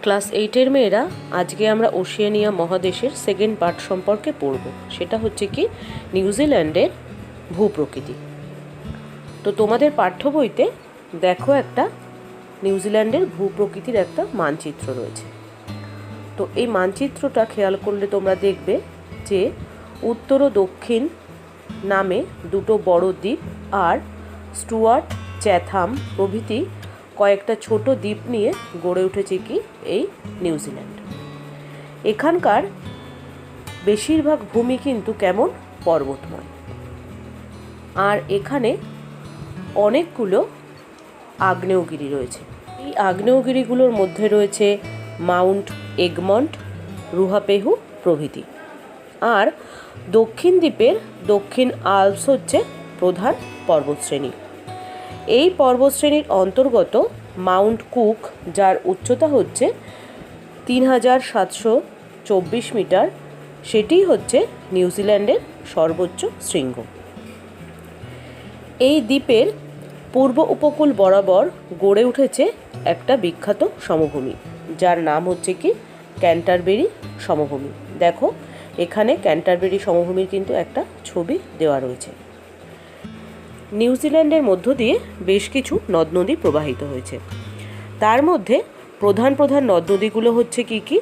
Class 8-এর মেয়েরা আজকে আমরা ওশেনিয়া মহাদেশের সেকেন্ড পার্ট সম্পর্কে পড়ব। সেটা হচ্ছে কি নিউজিল্যান্ডের ভূপ্রকৃতি। তো তোমাদের পাঠ্য বইতে দেখো একটা নিউজিল্যান্ডের ভূপ্রকৃতির একটা মানচিত্র রয়েছে। তো এই মানচিত্রটা খেয়াল করলে তোমরা দেখবে যে উত্তর ও দক্ষিণ নামে দুটো বড় দ্বীপ আর স্টুয়ার্ট, চ্যাথাম প্রভৃতি কয়েকটা ছোট দ্বীপ নিয়ে গড়ে উঠেছে কি এই নিউজিল্যান্ড। এখানকার বেশিরভাগ ভূমি কিন্তু কেমন পর্বতময়, আর এখানে অনেকগুলো আগ্নেয়গিরি রয়েছে। এই আগ্নেয়গিরিগুলোর মধ্যে রয়েছে মাউন্ট এগমন্ট, রুহাপেহু প্রভৃতি। আর দক্ষিণ দ্বীপের দক্ষিণ আল্পস হচ্ছে প্রধান পর্বতশ্রেণী। এই পর্বতশ্রেণীর অন্তর্গত মাউন্ট কুক, যার উচ্চতা হচ্ছে 3724 মিটার, সেটিই হচ্ছে নিউজিল্যান্ডের সর্বোচ্চ শৃঙ্গ। এই দ্বীপের পূর্ব উপকূল বরাবর গড়ে উঠেছে একটা বিখ্যাত সমভূমি, যার নাম হচ্ছে কি ক্যান্টারবেরি সমভূমি। দেখো এখানে ক্যান্টারবেরি সমভূমির কিন্তু একটা ছবি দেওয়া রয়েছে। নিউজিল্যান্ডের মধ্য দিয়ে বেশ কিছু নদ নদী প্রবাহিত হয়েছে। তার মধ্যে প্রধান প্রধান নদ নদীগুলো হচ্ছে কি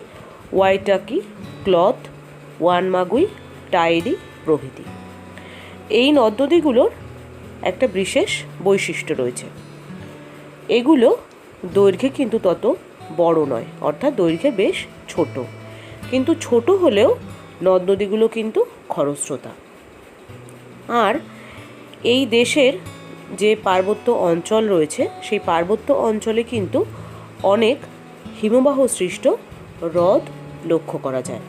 ওয়াইটাকি, ক্লথ, ওয়ানমাগুই, টাইরি প্রভৃতি। এই নদ নদীগুলোর একটা বিশেষ বৈশিষ্ট্য রয়েছে। এগুলো দৈর্ঘ্যে কিন্তু তত বড় নয়, অর্থাৎ দৈর্ঘ্যে বেশ ছোট, কিন্তু ছোট হলেও নদ নদীগুলো কিন্তু খরস্রোতা। আর এই দেশের যে পার্বত্য অঞ্চল রয়েছে, সেই পার্বত্য অঞ্চলে কিন্তু অনেক হিমবাহ সৃষ্ট হ্রদ লক্ষ্য করা যায়।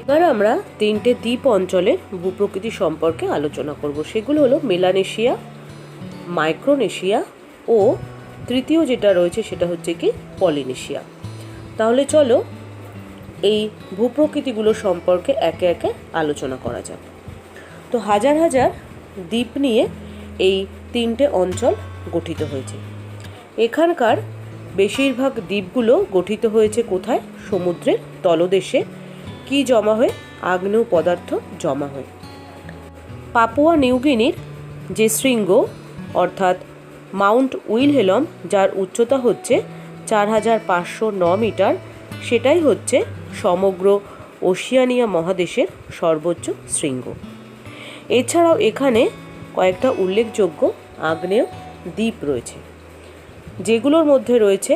এবার আমরা 3টে দ্বীপ অঞ্চলের ভূপ্রকৃতি সম্পর্কে আলোচনা করব। সেগুলো হলো মেলানেশিয়া, মাইক্রোনেশিয়া ও তৃতীয় যেটা রয়েছে সেটা হচ্ছে কি পলিনেশিয়া। তাহলে চলো এই ভূপ্রকৃতিগুলো সম্পর্কে একে একে আলোচনা করা যাক। তো হাজার হাজার দ্বীপ নিয়ে এই 3টে অঞ্চল গঠিত হয়েছে। এখানকার বেশিরভাগ দ্বীপগুলো গঠিত হয়েছে কোথায়? সমুদ্রের তলদেশে। কি জমা হয়ে? আগ্নেয় পদার্থ জমা হয়ে। পাপুয়া নিউগিনির যে শৃঙ্গ অর্থাৎ মাউন্ট উইলহেলম, যার উচ্চতা হচ্ছে 4509 মিটার, সেটাই হচ্ছে সমগ্র ওশেনিয়া মহাদেশের সর্বোচ্চ শৃঙ্গ। এছাড়াও এখানে কয়েকটা উল্লেখযোগ্য আগ্নেয় দ্বীপ রয়েছে, যেগুলোর মধ্যে রয়েছে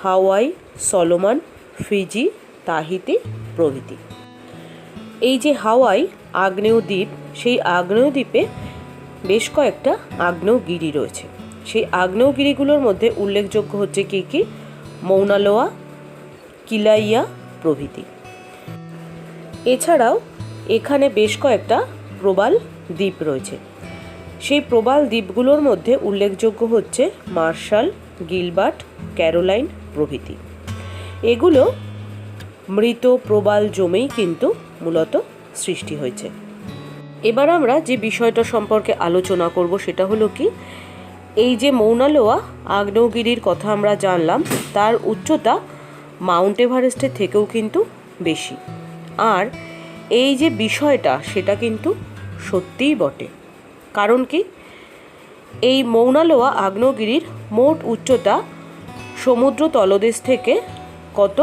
হাওয়াই, সলোমন, ফিজি, তাহিতি প্রভৃতি। এই যে হাওয়াই আগ্নেয় দ্বীপ, সেই আগ্নেয় দ্বীপে বেশ কয়েকটা আগ্নেয়গিরি রয়েছে। সেই আগ্নেয়গিরিগুলোর মধ্যে উল্লেখযোগ্য হচ্ছে কি মৌনালোয়া, কিলাইয়া প্রভৃতি। এছাড়াও এখানে বেশ কয়েকটা প্রবাল দ্বীপ রয়েছে। সেই প্রবাল দ্বীপগুলোর মধ্যে উল্লেখযোগ্য হচ্ছে মার্শাল, গিলবার্ট, ক্যারোলাইন প্রভৃতি। এগুলো মৃত প্রবাল জমেই কিন্তু মূলত সৃষ্টি হয়েছে। এবার আমরা যে বিষয়টা সম্পর্কে আলোচনা করব সেটা হলো কি এই যে মৌনালোয়া আগ্নেয়গিরির কথা আমরা জানলাম, তার উচ্চতা মাউন্ট এভারেস্টের থেকেও কিন্তু বেশি। আর এই যে বিষয়টা সেটা কিন্তু সত্যিই বটে। কারণ কি এই মৌনালোয়া আগ্নেয়গিরির মোট উচ্চতা সমুদ্র তলদেশ থেকে কত?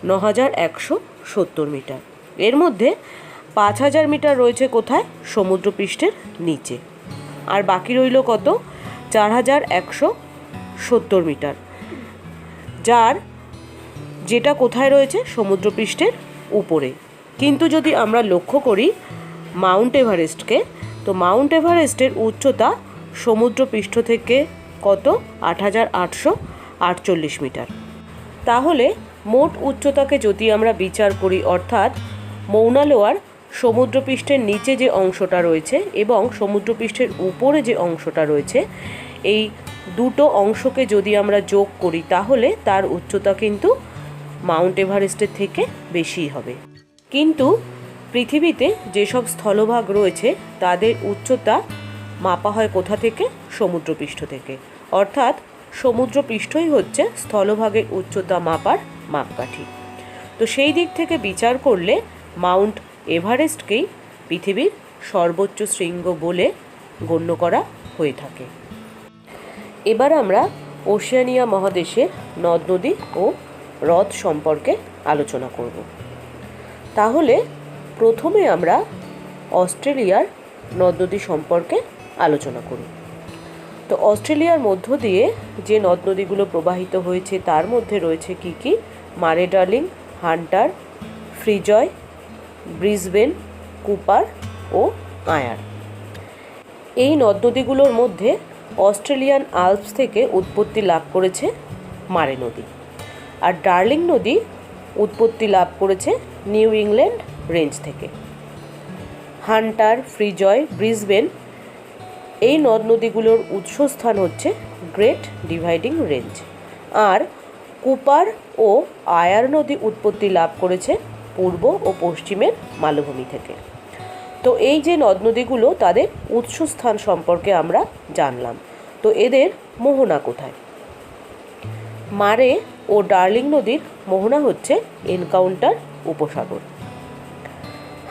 9170 মিটার। এর মধ্যে 5000 মিটার রয়েছে কোথায়? সমুদ্রপৃষ্ঠের নিচে। আর বাকি রইল কত? 4170 মিটার, যেটা কোথায় রয়েছে? সমুদ্রপৃষ্ঠের উপরে। কিন্তু যদি আমরা লক্ষ্য করি মাউন্ট এভারেস্টকে, তো মাউন্ট এভারেস্টের উচ্চতা সমুদ্রপৃষ্ঠ থেকে কত? 8848 মিটার। তাহলে মোট উচ্চতাকে যদি আমরা বিচার করি, অর্থাৎ মৌনালোয়ার সমুদ্রপৃষ্ঠের নিচে যে অংশটা রয়েছে এবং সমুদ্রপৃষ্ঠের উপরে যে অংশটা রয়েছে, এই দুটো অংশকে যদি আমরা যোগ করি তাহলে তার উচ্চতা কিন্তু মাউন্ট এভারেস্টের থেকে বেশিই হবে। কিন্তু পৃথিবীতে যেসব স্থলভাগ রয়েছে তাদের উচ্চতা মাপা হয় কোথা থেকে? সমুদ্রপৃষ্ঠ থেকে। অর্থাৎ সমুদ্রপৃষ্ঠই হচ্ছে স্থলভাগের উচ্চতা মাপার মাপকাঠি। তো সেই দিক থেকে বিচার করলে মাউন্ট এভারেস্টকেই পৃথিবীর সর্বোচ্চ শৃঙ্গ বলে গণ্য করা হয়ে থাকে। এবার আমরা ওশেনিয়া মহাদেশের নদ নদী ও হ্রদ সম্পর্কে আলোচনা করব। তাহলে প্রথমে আমরা অস্ট্রেলিয়ার নদ নদী সম্পর্কে আলোচনা করি। তো অস্ট্রেলিয়ার মধ্য দিয়ে যে নদ নদীগুলো প্রবাহিত হয়েছে তার মধ্যে রয়েছে কি কি? মারে ডার্লিং, হান্টার, ফ্রিজয়, ব্রিসবেন, কুপার ও আয়ার। এই নদ নদীগুলোর মধ্যে অস্ট্রেলিয়ান আল্পস থেকে উৎপত্তি লাভ করেছে মারে নদী, আর ডার্লিং নদী উৎপত্তি লাভ করেছে নিউ ইংল্যান্ড রেঞ্জ থেকে। হান্টার, ফ্রিজয়, ব্রিসবেন এই নদ নদীগুলোর উৎসস্থান হচ্ছে গ্রেট ডিভাইডিং রেঞ্জ, আর কুপার ও আয়ার নদী উৎপত্তি লাভ করেছে পূর্ব ও পশ্চিমের মালভূমি থেকে। তো এই যে নদ নদীগুলো, তাদের উৎসস্থান সম্পর্কে আমরা জানলাম। তো এদের মোহনা কোথায়? মারে ও ডার্লিং নদীর মোহনা হচ্ছে এনকাউন্টার উপসাগর।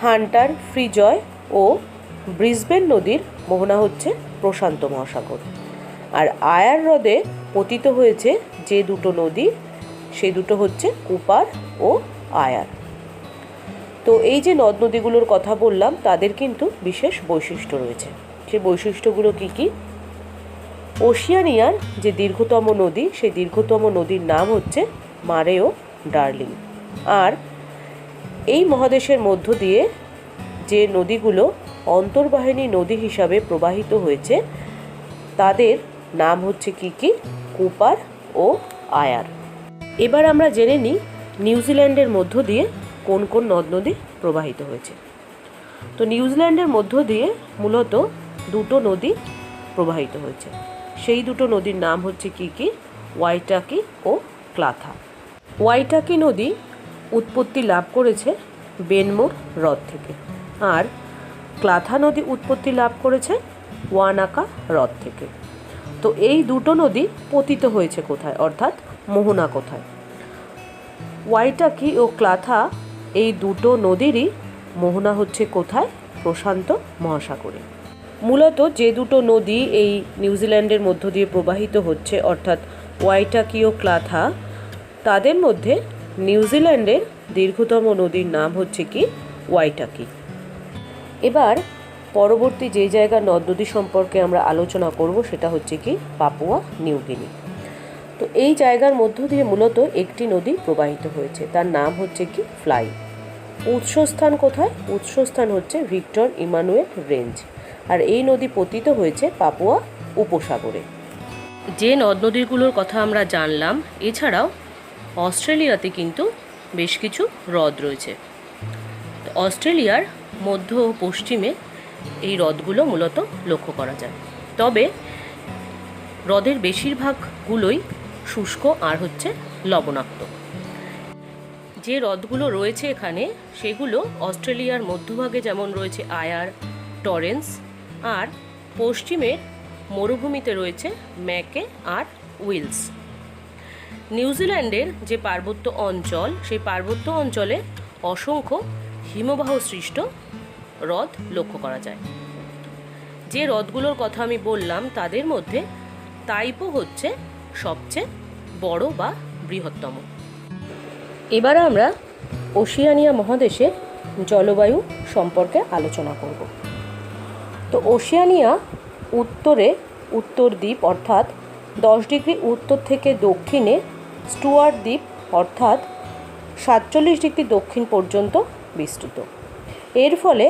হান্টার, ফ্রিজয় ও ব্রিসবেন নদীর মোহনা হচ্ছে প্রশান্ত মহাসাগর। আর আয়ার হ্রদে পতিত হয়েছে যে দুটো নদী, সে দুটো হচ্ছে কুপার ও আয়ার। তো এই যে নদ নদীগুলোর কথা বললাম, তাদের কিন্তু বিশেষ বৈশিষ্ট্য রয়েছে। সেই বৈশিষ্ট্যগুলো কি কি? ওশিয়ানিয়ার যে দীর্ঘতম নদী, সেই দীর্ঘতম নদীর নাম হচ্ছে মারে ও ডার্লিং। আর এই মহাদেশের মধ্য দিয়ে যে নদীগুলো অন্তর্বাহিনী নদী হিসাবে প্রবাহিত হয়েছে তাদের নাম হচ্ছে কি কি? কুপার ও আয়ার। এবার আমরা জেনে নিই নিউজিল্যান্ডের মধ্য দিয়ে কোন কোন নদ নদী প্রবাহিত হয়েছে। তো নিউজিল্যান্ডের মধ্য দিয়ে মূলত দুটো নদী প্রবাহিত হয়েছে। সেই দুটো নদীর নাম হচ্ছে কি কি? ওয়াইটাকি ও ক্লাথা। ওয়াইটাকি নদী উৎপত্তি লাভ করেছে বেনমোর হ্রদ থেকে, আর ক্লাথা নদী উৎপত্তি লাভ করেছে ওয়ানাকা হ্রদ থেকে। তো এই দুটো নদী পতিত হয়েছে কোথায়, অর্থাৎ মোহনা কোথায়? ওয়াইটাকি ও ক্লাথা এই দুটো নদীরই মোহনা হচ্ছে কোথায়? প্রশান্ত মহাসাগরে। মূলত যে দুটো নদী এই নিউজিল্যান্ডের মধ্য দিয়ে প্রবাহিত হচ্ছে, অর্থাৎ ওয়াইটাকি ও ক্লাথা, তাদের মধ্যে নিউজিল্যান্ডের দীর্ঘতম নদীর নাম হচ্ছে কি? ওয়াইটাকি। এবার পরবর্তী যে জায়গার নদ নদী সম্পর্কে আমরা আলোচনা করব সেটা হচ্ছে কি? Papua New Guinea. তো এই জায়গার মধ্য দিয়ে মূলত একটি নদী প্রবাহিত হয়েছে, তার নাম হচ্ছে কি? ফ্লাই। উৎসস্থান কোথায়? উৎসস্থান হচ্ছে ভিক্টর ইমানুয়েল রেঞ্জ, আর এই নদী পতিত হয়েছে পাপুয়া উপসাগরে। যে নদ নদীগুলোর কথা আমরা জানলাম, এছাড়াও অস্ট্রেলিয়াতে কিন্তু বেশ কিছু হ্রদ রয়েছে। অস্ট্রেলিয়ার মধ্য ও পশ্চিমে এই হ্রদগুলো মূলত লক্ষ্য করা যায়, তবে হ্রদের বেশিরভাগগুলোই শুষ্ক আর হচ্ছে লবণাক্ত। যে হ্রদগুলো রয়েছে এখানে, সেগুলো অস্ট্রেলিয়ার মধ্যভাগে যেমন রয়েছে আয়ার, টরেন্স, আর পশ্চিমের মরুভূমিতে রয়েছে ম্যাকে আর উইলস। নিউজিল্যান্ডের যে পার্বত্য অঞ্চল, সেই পার্বত্য অঞ্চলে অসংখ্য হিমবাহ সৃষ্ট হ্রদ লক্ষ্য করা যায়। যে হ্রদগুলোর কথা আমি বললাম তাদের মধ্যে তাইপো হচ্ছে সবচেয়ে বড় বা বৃহত্তম। এবার আমরা ওশিয়ানিয়া মহাদেশের জলবায়ু সম্পর্কে আলোচনা করব। তো ওশিয়ানিয়া উত্তরে উত্তর দ্বীপ অর্থাৎ 10 ডিগ্রি উত্তর থেকে দক্ষিণে স্টুয়ার্ট দ্বীপ অর্থাৎ 47 ডিগ্রি দক্ষিণ পর্যন্ত বিস্তৃত। এর ফলে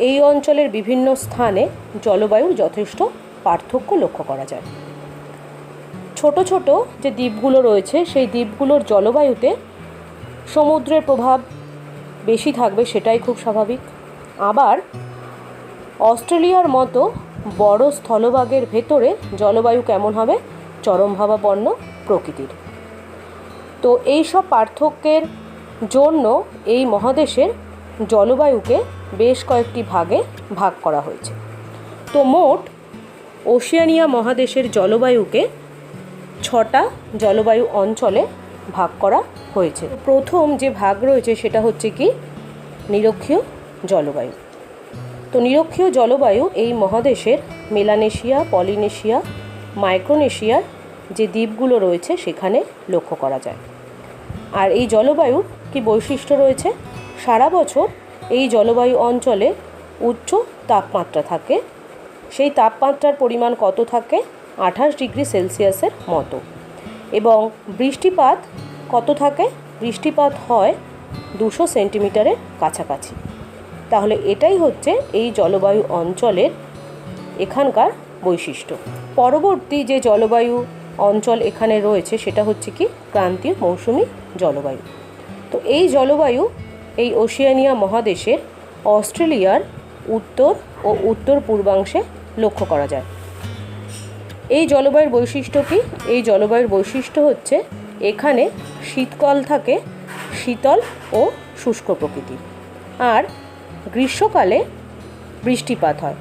এই অঞ্চলের বিভিন্ন স্থানে জলবায়ুর যথেষ্ট পার্থক্য লক্ষ্য করা যায়। ছোট ছোট যে দ্বীপগুলো রয়েছে, সেই দ্বীপগুলোর জলবায়ুতে সমুদ্রের প্রভাব বেশি থাকবে, সেটাই খুব স্বাভাবিক। আবার অস্ট্রেলিয়ার মতো বড় স্থলভাগের ভেতরে জলবায়ু কেমন হবে? চরমভাবাপন্ন প্রকৃতির। তো এই সব পার্থক্যের জন্য এই মহাদেশের জলবায়ুকে বেশ কয়েকটি ভাগে ভাগ করা হয়েছে। তো মোট ওশিয়ানিয়া মহাদেশের জলবায়ুকে 6টা জলবায়ু অঞ্চলে ভাগ করা হয়েছে। প্রথম যে ভাগ রয়েছে সেটা হচ্ছে কি নিরক্ষীয় জলবায়ু। তো নিরক্ষীয় জলবায়ু এই মহাদেশের মেলানেশিয়া, পলিনেশিয়া, মাইক্রোনেশিয়ার যে দ্বীপগুলো রয়েছে সেখানে লক্ষ্য করা যায়। আর এই জলবায়ুর কি বৈশিষ্ট্য রয়েছে? সারা বছর এই জলবায়ু অঞ্চলে উচ্চ তাপমাত্রা থাকে। সেই তাপমাত্রার পরিমাণ কত থাকে? 28 ডিগ্রি সেলসিয়াসের মতো। এবং বৃষ্টিপাত কত থাকে? বৃষ্টিপাত হয় 200 সেন্টিমিটারের কাছাকাছি। তাহলে এটাই হচ্ছে এই জলবায়ু অঞ্চলের এখানকার বৈশিষ্ট্য। পরবর্তী যে জলবায়ু অঞ্চল এখানে রয়েছে সেটা হচ্ছে কি ক্রান্তীয় মৌসুমি জলবায়ু। তো এই জলবায়ু এই ওশিয়ানিয়া মহাদেশের অস্ট্রেলিয়ার উত্তর ও উত্তর পূর্বাংশে লক্ষ্য করা যায়। এই জলবায়ুর বৈশিষ্ট্য কি? এই জলবায়ুর বৈশিষ্ট্য হচ্ছে এখানে শীতকাল থাকে শীতল ও শুষ্ক প্রকৃতির, আর গ্রীষ্মকালে বৃষ্টিপাত হয়।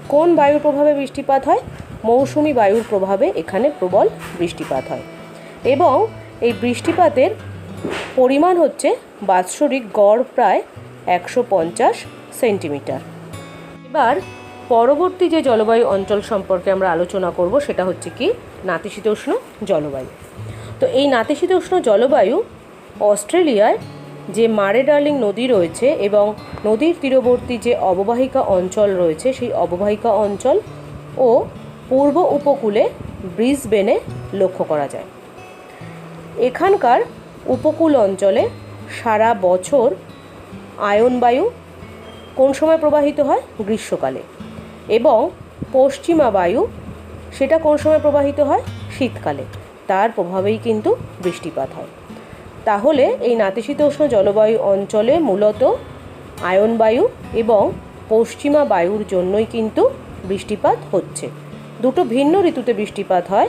কোন বায়ুর প্রভাবে বৃষ্টিপাত হয়? মৌসুমি বায়ুর প্রভাবে এখানে প্রবল বৃষ্টিপাত হয় এবং এই বৃষ্টিপাতের পরিমাণ হচ্ছে বাৎসরিক গড় প্রায় 150 সেন্টিমিটার। এবার পরবর্তী যে জলবায়ু অঞ্চল সম্পর্কে আমরা আলোচনা করব সেটা হচ্ছে কি নাতিশীতোষ্ণ জলবায়ু। তো এই নাতিশীতোষ্ণ জলবায়ু অস্ট্রেলিয়ায় যে মারে ডার্লিং নদী রয়েছে এবং নদীর তীরবর্তী যে অববাহিকা অঞ্চল রয়েছে সেই অববাহিকা অঞ্চল ও পূর্ব উপকূলে ব্রিসবেনে লক্ষ্য করা যায়। এখানকার উপকূল অঞ্চলে সারা বছর আয়ন বায়ু কোন সময় প্রবাহিত হয়? গ্রীষ্মকালে। এবং পশ্চিমা বায়ু সেটা কোন সময় প্রবাহিত হয়? শীতকালে। তার প্রভাবেই কিন্তু বৃষ্টিপাত হয়। তাহলে এই নাতিশীতোষ্ণ জলবায়ু অঞ্চলে মূলত আয়ন বায়ু এবং পশ্চিমা বায়ুর জন্যই কিন্তু বৃষ্টিপাত হচ্ছে। দুটো ভিন্ন ঋতুতে বৃষ্টিপাত হয়।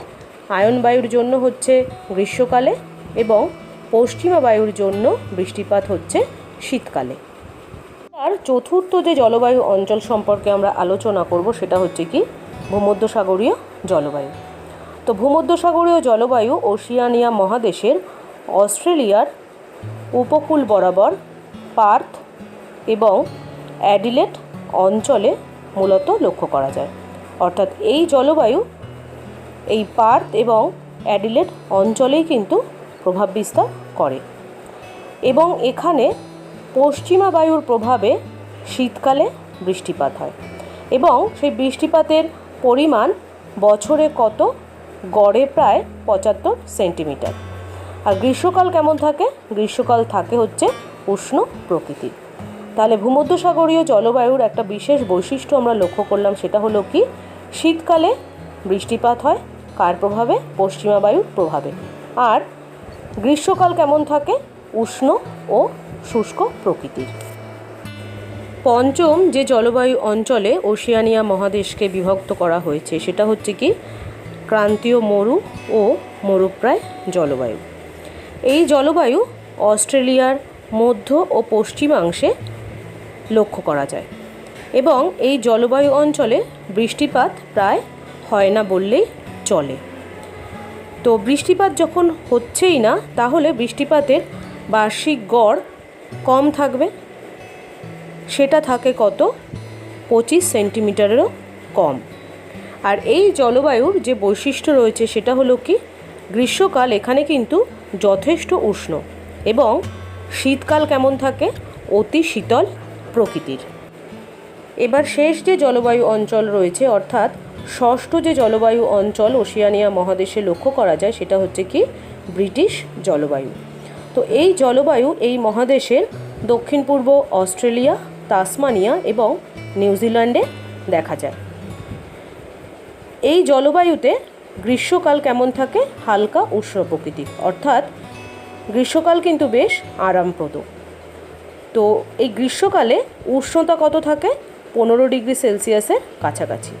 আয়ন বায়ুর জন্য হচ্ছে গ্রীষ্মকালে এবং পশ্চিমা বায়ুর জন্য বৃষ্টিপাত হচ্ছে শীতকালে। আর চতুর্থ যে জলবায়ু অঞ্চল সম্পর্কে আমরা আলোচনা করব সেটা হচ্ছে কি ভূমধ্যসাগরীয় জলবায়ু। তো ভূমধ্যসাগরীয় জলবায়ু ওশিয়ানিয়া মহাদেশের অস্ট্রেলিয়ার উপকূল বরাবর পার্থ এবং অ্যাডিলেড অঞ্চলে মূলত লক্ষ্য করা যায়। অর্থাৎ এই জলবায়ু এই পার্থ এবং অ্যাডিলেড অঞ্চলেই কিন্তু প্রভাব বিস্তার করে এবং এখানে পশ্চিমা বায়ুর প্রভাবে শীতকালে বৃষ্টিপাত হয় এবং সেই বৃষ্টিপাতের পরিমাণ বছরে কত? গড়ে প্রায় 75 সেন্টিমিটার। আর গ্রীষ্মকাল কেমন থাকে? গ্রীষ্মকাল থাকে হচ্ছে উষ্ণ প্রকৃতির। তাহলে ভূমধ্যসাগরীয় জলবায়ুর একটা বিশেষ বৈশিষ্ট্য আমরা লক্ষ্য করলাম, সেটা হলো কি শীতকালে বৃষ্টিপাত হয় কার প্রভাবে? পশ্চিমা বায়ুর প্রভাবে। আর গ্রীষ্মকাল কেমন থাকে? উষ্ণ ও শুষ্ক প্রকৃতির। পঞ্চম যে জলবায়ু অঞ্চলে ওশিয়ানিয়া মহাদেশকে বিভক্ত করা হয়েছে সেটা হচ্ছে কি ক্রান্তীয় মরু ও মরুপ্রায় জলবায়ু। এই জলবায়ু অস্ট্রেলিয়ার মধ্য ও পশ্চিমাংশে লক্ষ্য করা যায় এবং এই জলবায়ু অঞ্চলে বৃষ্টিপাত প্রায় হয় না বললেই চলে। তো বৃষ্টিপাত যখন হচ্ছেই না তাহলে বৃষ্টিপাতের বার্ষিক গড় কম থাকবে। সেটা থাকে কত? 25 সেন্টিমিটারেরও কম। আর এই জলবায়ুর যে বৈশিষ্ট্য রয়েছে সেটা হলো কি গ্রীষ্মকাল এখানে কিন্তু যথেষ্ট উষ্ণ এবং শীতকাল কেমন থাকে? অতি শীতল প্রকৃতির। এবার শেষ যে জলবায়ু অঞ্চল রয়েছে অর্থাৎ ষষ্ঠ যে জলবায়ু অঞ্চল ওশিয়ানিয়া মহাদেশে লক্ষ্য করা যায় সেটা হচ্ছে কি ব্রিটিশ জলবায়ু। তো এই জলবায়ু এই মহাদেশের দক্ষিণ পূর্ব অস্ট্রেলিয়া, তাসমানিয়া এবং নিউজিল্যান্ডে দেখা যায়। এই জলবায়ুতে গ্রীষ্মকাল কেমন থাকে? হালকা উষ্ণ প্রকৃতির, অর্থাৎ গ্রীষ্মকাল কিন্তু বেশ আরামপ্রদ। তো এই গ্রীষ্মকালে উষ্ণতা কত থাকে? 15 ডিগ্রি সেলসিয়াসের কাছাকাছি।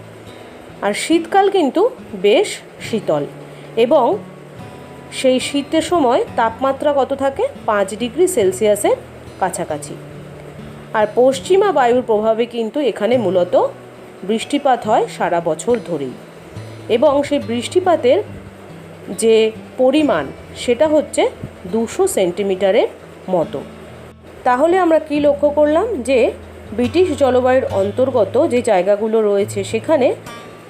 আর শীতকাল কিন্তু বেশ শীতল এবং সেই শীতের সময় তাপমাত্রা কত থাকে? 5 ডিগ্রি সেলসিয়াসের কাছাকাছি। আর পশ্চিমা বায়ুর প্রভাবে কিন্তু এখানে মূলত বৃষ্টিপাত হয় সারা বছর ধরেই এবং সেই বৃষ্টিপাতের যে পরিমাণ সেটা হচ্ছে 200 সেন্টিমিটারের মতো। তাহলে আমরা কি লক্ষ্য করলাম যে ব্রিটিশ জলবায়ুর অন্তর্গত যে জায়গাগুলো রয়েছে সেখানে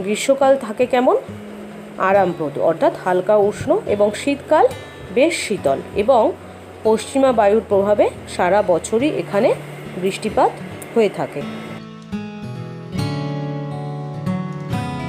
গ্রীষ্মকাল থাকে কেমন, আরামপ্রদ অর্থাৎ হালকা উষ্ণ, এবং শীতকাল বেশ শীতল, এবং পশ্চিমা বায়ুর প্রভাবে সারা বছরই এখানে বৃষ্টিপাত হয়ে থাকে।